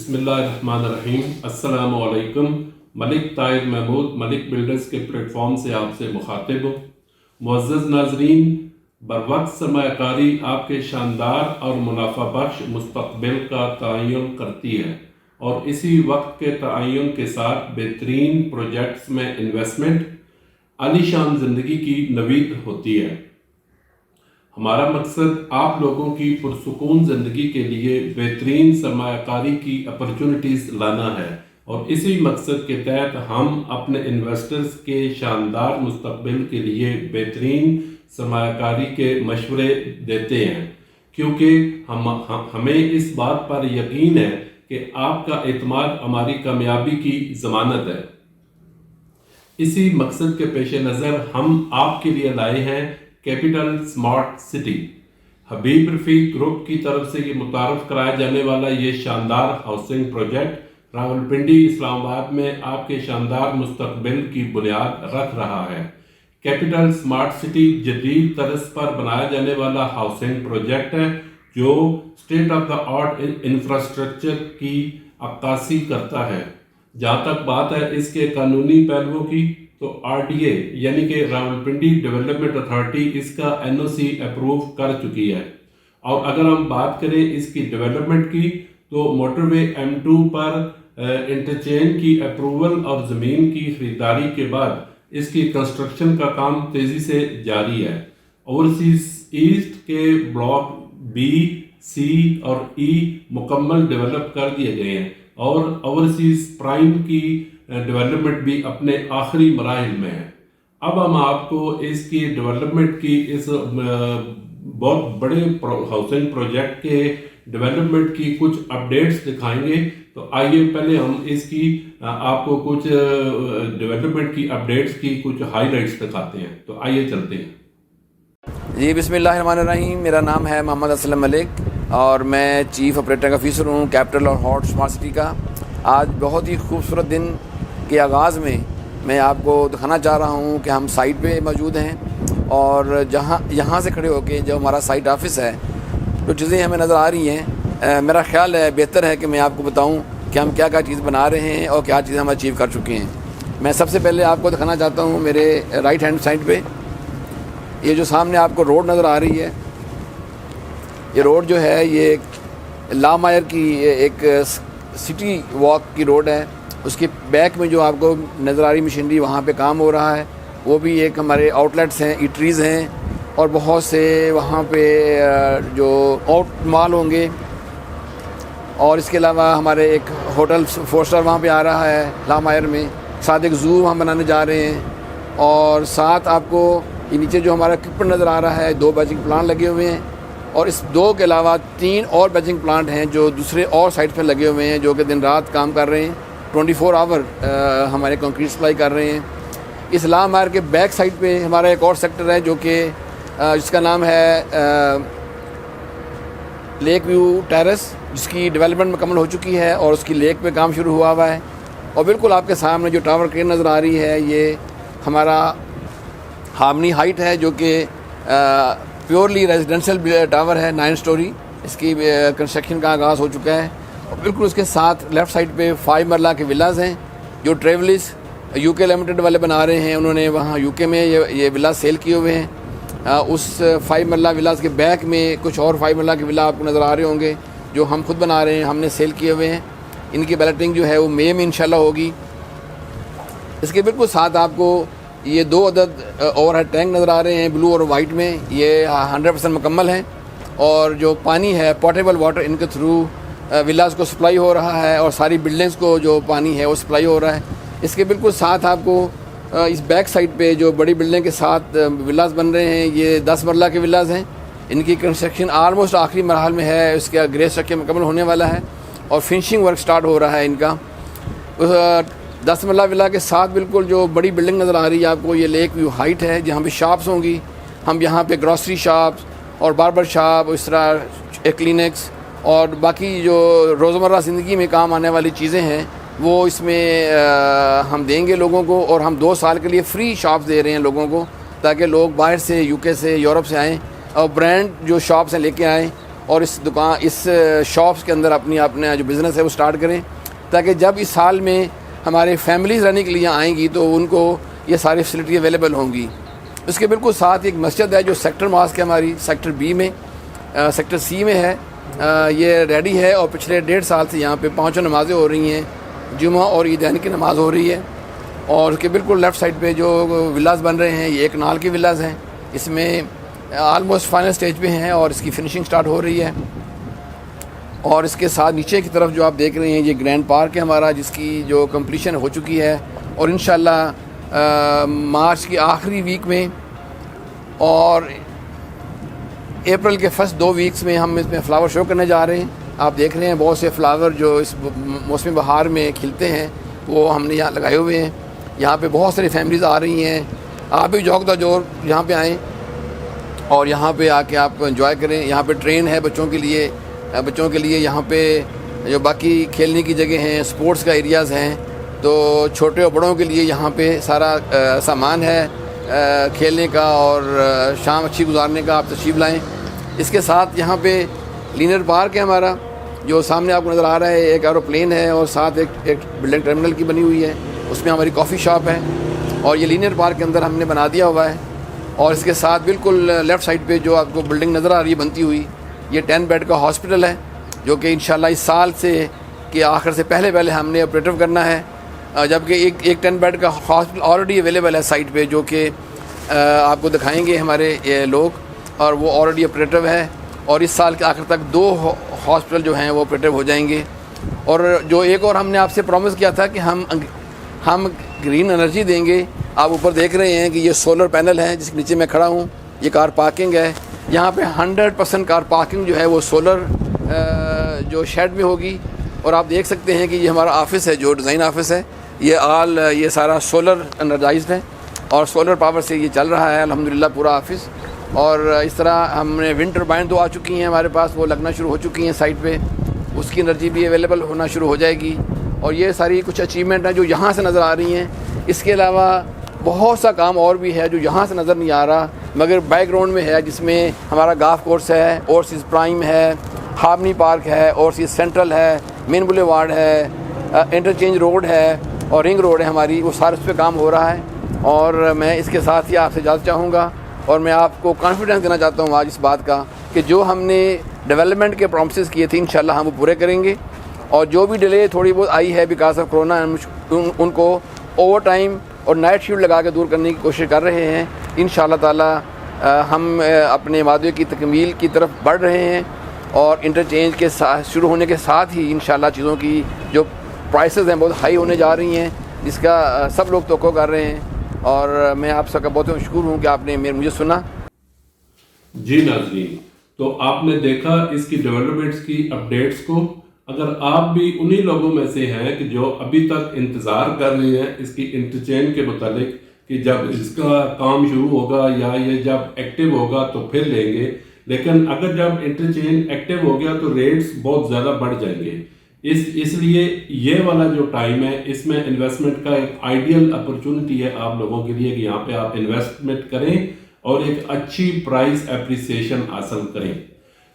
बिस्मिल्लाहिर्रहमानिर्रहीम। अस्सलामु अलैकुम। मलिक ताहिर महमूद मलिक बिल्डर्स के प्लेटफॉर्म से आपसे मुखातिब हूँ। मुअज़्ज़ज़ नाज़रीन, बरवक्त सरमायाकारी आपके शानदार और मुनाफा बख्श मुस्तक़बिल का तयन करती है और इसी वक्त के तयन के साथ बेहतरीन प्रोजेक्ट्स में इन्वेस्टमेंट आलीशान ज़िंदगी की नवीद होती है। हमारा मकसद आप लोगों की पुरसुकून ज़िंदगी के लिए बेहतरीन सरमायाकारी की अपॉर्चुनिटीज़ लाना है और इसी मकसद के तहत हम अपने इन्वेस्टर्स के शानदार मुस्तक़बिल के लिए बेहतरीन सरमायाकारी के मशवरे देते हैं, क्योंकि हमें इस बात पर यकीन है कि आपका एतमाद हमारी कामयाबी की ज़मानत है। इसी मकसद के पेश नज़र हम आपके लिए लाए हैं कैपिटल स्मार्ट सिटी। हबीब रफ़ीक ग्रुप की तरफ से ये मुतारफ़ कराया जाने वाला ये शानदार हाउसिंग प्रोजेक्ट रावलपिंडी इस्लामाबाद में आपके शानदार मुस्तक़बिल की बुनियाद रख रहा है। कैपिटल स्मार्ट सिटी जदीद तर्ज पर बनाया जाने वाला हाउसिंग प्रोजेक्ट है जो state of the art infrastructure की अक्कासी करता है। जहाँ तक बात है इसके कानूनी पहलुओं की, तो RDA यानी कि रावलपिंडी डेवलपमेंट अथॉरिटी इसका NOC अप्रूव कर चुकी है। और अगर हम बात करें इसकी डेवलपमेंट की, तो मोटरवे M2 पर इंटरचेंज की अप्रूवल और ज़मीन की खरीदारी के बाद इसकी कंस्ट्रक्शन का काम तेज़ी से जारी है। ओवरसीज ईस्ट के ब्लॉक B, C और E मुकम्मल डेवलप कर दिए गए हैं और ओवरसीज प्राइम की डेवलपमेंट भी अपने आखिरी मराहिल में है। अब हम आपको इसकी डेवलपमेंट की इस बहुत बड़े हाउसिंग प्रोजेक्ट के डेवलपमेंट की कुछ अपडेट्स दिखाएंगे। तो आइए पहले हम इसकी आपको कुछ डेवलपमेंट की अपडेट्स की कुछ हाईलाइट्स दिखाते हैं। तो आइए चलते हैं। जी, बिस्मिल्लाहिर्रहमानिर्रहीम। मेरा नाम है मोहम्मद असलम मलिक और मैं चीफ़ ऑपरेटिंग ऑफिसर हूँ कैपिटल और हॉट स्मार्ट सिटी का। आज बहुत ही खूबसूरत दिन के आगाज़ में मैं आपको दिखाना चाह रहा हूँ कि हम साइट पे मौजूद हैं और यहाँ से खड़े होकर जो हमारा साइट ऑफिस है जो चीज़ें हमें नज़र आ रही हैं, मेरा ख्याल है बेहतर है कि मैं आपको बताऊँ कि हम क्या क्या चीज़ बना रहे हैं और क्या चीज़ें हम अचीव कर चुके हैं। मैं सबसे पहले आपको दिखाना चाहता हूँ मेरे राइट हैंड साइड पे ये जो सामने आपको रोड नज़र आ रही है, ये रोड जो है ये लामायर की एक सिटी वॉक की रोड है। उसके बैक में जो आपको नज़र आ रही मशीनरी वहाँ पे काम हो रहा है, वो भी एक हमारे आउटलेट्स हैं, ईटरीज़ हैं और बहुत से वहाँ पे जो आउट माल होंगे। और इसके अलावा हमारे एक होटल 4 स्टार वहाँ पे आ रहा है लामायर में, साथ एक ज़ू वहाँ बनाने जा रहे हैं और साथ आपको ये नीचे जो हमारा इक्विपमेंट नज़र आ रहा है 2 बैचिंग प्लांट लगे हुए हैं और इस 2 के अलावा 3 और बैचिंग प्लांट हैं जो दूसरे और साइट पर लगे हुए हैं, जो कि दिन रात काम कर रहे हैं, 24 आवर हमारे कंक्रीट सप्लाई कर रहे हैं। इस लामायर के बैक साइड पे हमारा एक और सेक्टर है जो कि जिसका नाम है लेक व्यू टेरेस, जिसकी डेवलपमेंट मुकम्मल हो चुकी है और उसकी लेक पे काम शुरू हुआ है। और बिल्कुल आपके सामने जो टावर क्रेन नज़र आ रही है ये हमारा हार्मनी हाइट है, जो कि प्योरली रेजिडेंशियल टावर है, 9 स्टोरी। इसकी कंस्ट्रक्शन का आगाज़ हो चुका है और बिल्कुल उसके साथ लेफ़्ट साइड पे 5 मरला के विलाज हैं जो ट्रेवलिस UK लिमिटेड वाले बना रहे हैं। उन्होंने वहाँ UK में ये विला सेल किए हुए हैं। उस 5 मरला विलाज के बैक में कुछ और 5 मरला के विला आपको नज़र आ रहे होंगे जो हम खुद बना रहे हैं, हमने सेल किए हुए हैं। इनकी बैलेटिंग जो है वो मई में इंशाल्लाह होगी। इसके बिल्कुल साथ आपको ये 2 अदद ओवरहेड टैंक नज़र आ रहे हैं ब्लू और वाइट में, ये 100% मुकम्मल हैं और जो पानी है पोर्टेबल वाटर इनके थ्रू विलास को सप्लाई हो रहा है और सारी बिल्डिंग्स को जो पानी है वो सप्लाई हो रहा है। इसके बिल्कुल साथ आपको इस बैक साइड पे जो बड़ी बिल्डिंग के साथ विलास बन रहे हैं, ये 10 मरला के विलास हैं। इनकी कंस्ट्रक्शन आलमोस्ट आखिरी मरहल में है, इसका ग्रे स्ट्रक्चर मुकम्मल होने वाला है और फिनिशिंग वर्क स्टार्ट हो रहा है इनका। उस 10 मरला विला के साथ बिल्कुल जो बड़ी बिल्डिंग नज़र आ रही है आपको, ये लेक व्यू हाइट है जहाँ पे शॉप्स होंगी। हम यहाँ पे ग्रॉसरी शॉप्स और बार्बर शॉप, इस तरह क्लिनिक्स और बाकी जो रोज़मर्रा ज़िंदगी में काम आने वाली चीज़ें हैं वो इसमें हम देंगे लोगों को। और हम 2 साल के लिए फ्री शॉप्स दे रहे हैं लोगों को, ताकि लोग बाहर से UK से यूरोप से आएँ और ब्रांड जो शॉप्स हैं लेके आएँ और इस शॉप्स के अंदर अपना जो बिज़नेस है वो स्टार्ट करें, ताकि जब इस साल में हमारे फैमिलीज़ रहने के लिए आएंगी तो उनको ये सारी फैसिलिटी अवेलेबल होंगी। उसके बिल्कुल साथ एक मस्जिद है जो सेक्टर मॉस्क है हमारी सेक्टर बी में, सेक्टर सी में है, ये रेडी है और पिछले 1.5 साल से यहाँ पे 5 नमाज़ें हो रही हैं, जुमा और ईदानी की नमाज़ हो रही है। और उसके बिल्कुल लेफ़्ट साइड पे जो विलास बन रहे हैं ये एक नाल के विलास हैं, इसमें आलमोस्ट फाइनल स्टेज पे हैं और इसकी फिनिशिंग स्टार्ट हो रही है। और इसके साथ नीचे की तरफ जो आप देख रहे हैं ये ग्रैंड पार्क है हमारा, जिसकी जो कंप्लीशन हो चुकी है और इंशाल्लाह मार्च की आखिरी वीक में और अप्रैल के फर्स्ट 2 वीक्स में हम इसमें फ़्लावर शो करने जा रहे हैं। आप देख रहे हैं बहुत से फ्लावर जो इस मौसमी बहार में खिलते हैं वो हमने यहाँ लगाए हुए हैं। यहाँ पे बहुत सारी फैमिलीज़ आ रही हैं, आप भी जोक द जोर यहाँ पे आएँ और यहाँ पे आके आप एंजॉय करें। यहाँ पे ट्रेन है बच्चों के लिए यहाँ पे जो बाकी खेलने की जगह हैं, स्पोर्ट्स का एरियाज़ हैं, तो छोटे और बड़ों के लिए यहाँ पे सारा सामान है खेलने का और शाम अच्छी गुजारने का, आप तशरीफ़ लाएँ। इसके साथ यहाँ पे लीनियर पार्क है हमारा, जो सामने आपको नज़र आ रहा है, एक एरोप्लेन है और साथ एक बिल्डिंग टर्मिनल की बनी हुई है, उसमें हमारी कॉफ़ी शॉप है और ये लीनियर पार्क के अंदर हमने बना दिया हुआ है। और इसके साथ बिल्कुल लेफ़्ट साइड पे जो आपको बिल्डिंग नज़र आ रही है बनती हुई, ये 10 बेड का हॉस्पिटल है जो कि इंशाल्लाह इस साल से के आखिर से पहले हमने ऑपरेटिव करना है, जबकि एक 10 बेड का हॉस्पिटल ऑलरेडी अवेलेबल है साइट पे, जो कि आपको दिखाएंगे हमारे लोग, और वो ऑलरेडी ऑपरेटिव है और इस साल के आखिर तक 2 हॉस्पिटल जो हैं वो ऑपरेटिव हो जाएंगे। और जो एक और हमने आपसे प्रॉमिस किया था कि हम ग्रीन एनर्जी देंगे। आप ऊपर देख रहे हैं कि ये सोलर पैनल है जिसके नीचे मैं खड़ा हूँ, ये कार पार्किंग है। यहाँ पे 100% कार पार्किंग जो है वो सोलर जो शेड में होगी। और आप देख सकते हैं कि ये हमारा ऑफिस है, जो डिज़ाइन ऑफिस है, ये सारा सोलर एनर्जाइज्ड है और सोलर पावर से ये चल रहा है अल्हम्दुलिल्लाह पूरा ऑफिस। और इस तरह हमने विंड टर्बाइन 2 आ चुकी हैं हमारे पास, वो लगना शुरू हो चुकी हैं साइट पे, उसकी एनर्जी भी अवेलेबल होना शुरू हो जाएगी। और ये सारी कुछ अचीवमेंट हैं जो यहाँ से नज़र आ रही हैं। इसके अलावा बहुत सा काम और भी है जो यहाँ से नज़र नहीं आ रहा मगर बैकग्राउंड में है, जिसमें हमारा गाल्फ कोर्स है, ओवरसीज़ प्राइम है, हार्मनी पार्क है, ओवरसीज़ सेंट्रल है, मेन बुलेवार्ड है, इंटरचेंज रोड है और रिंग रोड है हमारी, वो सारे उस पर काम हो रहा है। और मैं इसके साथ ही आपसे इजाज़त चाहूँगा और मैं आपको कॉन्फिडेंस देना चाहता हूँ आज इस बात का कि जो हमने डेवलपमेंट के प्रॉमिसेस किए थे इंशाल्लाह हम वो पूरे करेंगे। और जो भी डिले थोड़ी बहुत आई है बिकॉज ऑफ कोरोना, उनको ओवर टाइम और नाइट शिफ्ट लगा के दूर करने की कोशिश कर रहे हैं। इंशाल्लाह ताला हम अपने वादे की तकमील की तरफ बढ़ रहे हैं और इंटरचेंज के साथ शुरू होने के साथ ही इंशाल्लाह चीज़ों की जो प्राइसेस हैं बहुत हाई होने जा रही हैं, जिसका सब लोग तवक्को कर रहे हैं। और मैं आप सबका बहुत मशकूर हूँ कि आपने मुझे सुना। जी नाज़रीन, तो आपने देखा इसकी डेवलपमेंट्स की अपडेट्स को। अगर आप भी उन्हीं लोगों में से हैं कि जो अभी तक इंतज़ार कर रहे हैं इसकी इंटरचेंज के मुतालिक कि जब इसका काम शुरू होगा या ये जब एक्टिव होगा तो फिर लेंगे, लेकिन अगर जब इंटरचेंज एक्टिव हो गया तो रेट्स बहुत ज़्यादा बढ़ जाएंगे। इसलिए ये वाला जो टाइम है इसमें इन्वेस्टमेंट का एक आइडियल अपॉर्चुनिटी है आप लोगों के लिए कि यहाँ पे आप इन्वेस्टमेंट करें और एक अच्छी प्राइस एप्रिसिएशन हासिल करें।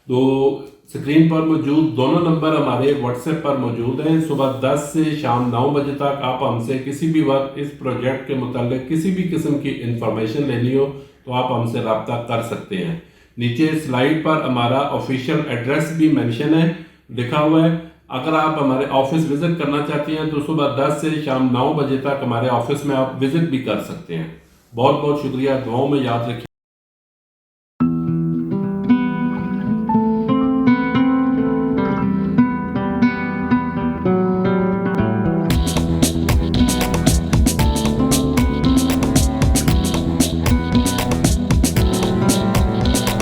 तो स्क्रीन पर मौजूद दोनों नंबर हमारे व्हाट्सएप पर मौजूद हैं। सुबह 10 से शाम 9 बजे तक आप हमसे किसी भी वक्त इस प्रोजेक्ट के मुताल्लिक किसी भी किस्म की इंफॉर्मेशन लेनी हो तो आप हमसे रब्ता कर सकते हैं। नीचे स्लाइड पर हमारा ऑफिशियल एड्रेस भी मेंशन है, लिखा हुआ है। अगर आप हमारे ऑफिस विजिट करना चाहते हैं तो सुबह 10 से शाम 9 बजे तक हमारे ऑफिस में आप विजिट भी कर सकते हैं। बहुत बहुत शुक्रिया, दुआओं में याद रखिए।